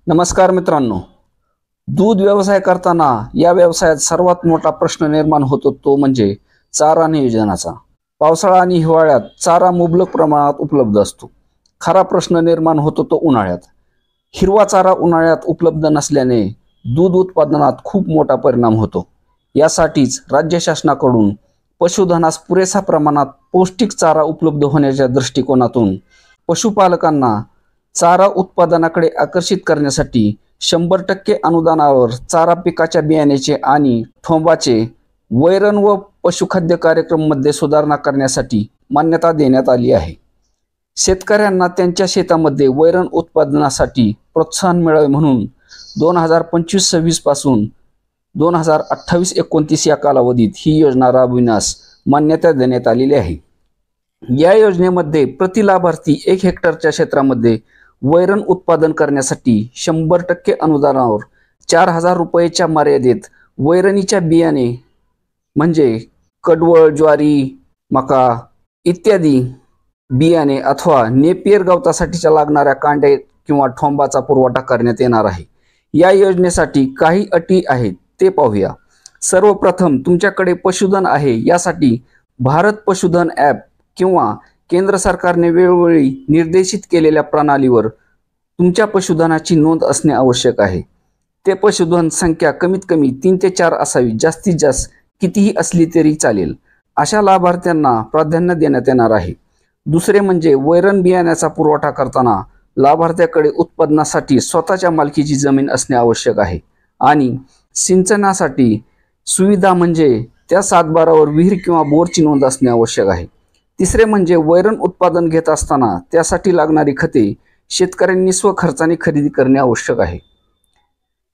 नमस्कार मित्रांनो. दूध व्यवसाय करताना या व्यवसायात सर्वात मोठा प्रश्न निर्माण होतो तो म्हणजे चारा नियोजनाचा. पावसाळा आणि हिवाळ्यात चारा मुबलक प्रमाणात उपलब्ध असतो. खरा प्रश्न निर्माण होतो तो उन्हाळ्यात. हिरवा चारा उन्हाळ्यात उपलब्ध नसल्याने दूध उत्पादनात खूप मोठा परिणाम होतो. यासाठीच राज्य शासनाकडून पशुधनास पुरेसा प्रमाणात पौष्टिक चारा उपलब्ध होण्याच्या दृष्टिकोनातून पशुपालकांना चारा उत्पादनाकडे आकर्षित करण्यासाठी 100% अनुदानावर चारा पिकाच्या बियाण्याचे आणि ठोंबाचे वैरण व पशुखाद्य कार्यक्रम मध्ये सुधारणा करण्यासाठी मान्यता देण्यात आली आहे. शेतकऱ्यांना त्यांच्या शेतामध्ये वैरण उत्पादनासाठी प्रोत्साहन मिळावे म्हणून 2025-26 पासून 2028-29 या कालावधीत ही योजना राबविण्यास मान्यता देण्यात आलेली आहे. या योजनेमध्ये प्रति लाभार्थी 1 हेक्टरच्या क्षेत्रामध्ये वैरण उत्पादन करण्यासाठी 100% अनुदानावर 4,000 रुपयेच्या मर्यादेत वैरणीच्या बियाणे म्हणजे कडवळ, ज्वारी, मका इत्यादी बियाणे अथवा नेपियर गवतासाठीच्या लागणाऱ्या कांडे किंवा ठोंबाचा पुरवठा करण्यात येणार आहे. या योजनेसाठी काही अटी आहेत ते पाहूया. सर्वप्रथम तुमच्याकडे पशुधन आहे यासाठी भारत पशुधन ॲप किंवा केंद्र सरकारने वेळोवेळी निर्देशित केलेल्या प्रणालीवर तुमच्या पशुधनाची नोंद असणे आवश्यक आहे. ते पशुधन संख्या कमीत कमी 3 ते 4 असावी. जास्तीत जास्त कितीही असली तरी चालेल. अशा लाभार्थ्यांना प्राधान्य देण्यात येणार आहे. दुसरे म्हणजे वैरण बियाण्याचा पुरवठा करताना लाभार्थ्याकडे उत्पादनासाठी स्वतःच्या मालकीची जमीन असणे आवश्यक आहे आणि सिंचनासाठी सुविधा म्हणजे त्या सातबारावर विहीर किंवा बोरची नोंद असणे आवश्यक आहे. तिसरे म्हणजे वैरण उत्पादन घेत असताना त्यासाठी लागणारी खते शेतकऱ्यांनी स्वखर्चाने खरेदी करणे आवश्यक आहे.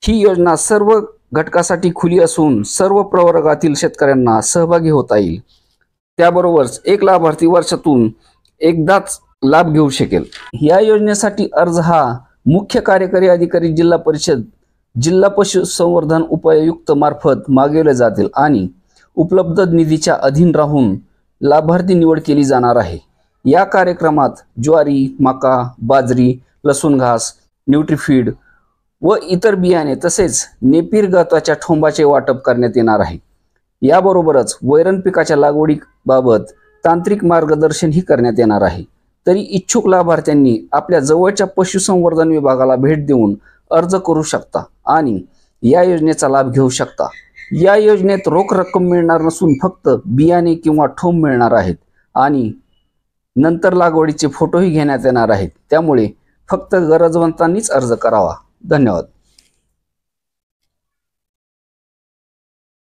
ही योजना सर्व घटकासाठी खुली असून सर्व प्रवर्गातील शेतकऱ्यांना सहभागी होता येईल. त्याबरोबरच एक लाभार्थी वर्षातून एकदाच लाभ घेऊ शकेल. या योजनेसाठी अर्ज हा मुख्य कार्यकारी अधिकारी जिल्हा परिषद जिल्हा पशुसंवर्धन उपायुक्त मार्फत मागवले जातील आणि उपलब्ध निधीच्या अधीन राहून लाभार्थी निवड केली जाणार आहे. या कार्यक्रमात ज्वारी, मका, बाजरी, लसूण घास, न्यूट्रीफीड व इतर बियाणे तसेच नेपियर गवताच्या ठोंबाचे वाटप करण्यात येणार आहे. याबरोबरच वैरण पिकाच्या लागवडीबाबत तांत्रिक मार्गदर्शनही करण्यात येणार आहे. तरी इच्छुक लाभार्थ्यांनी आपल्या जवळच्या पशुसंवर्धन विभागाला भेट देऊन अर्ज करू शकता आणि या योजनेचा लाभ घेऊ शकता. या योजनेत रोख रक्कम मिळणार नसून फक्त बियाणे किंवा ठोंब मिळणार आहेत आणि नंतर लागवडीचे फोटोही घेण्यात येणार आहेत. त्यामुळे फक्त गरजवंतांनीच अर्ज करावा. धन्यवाद.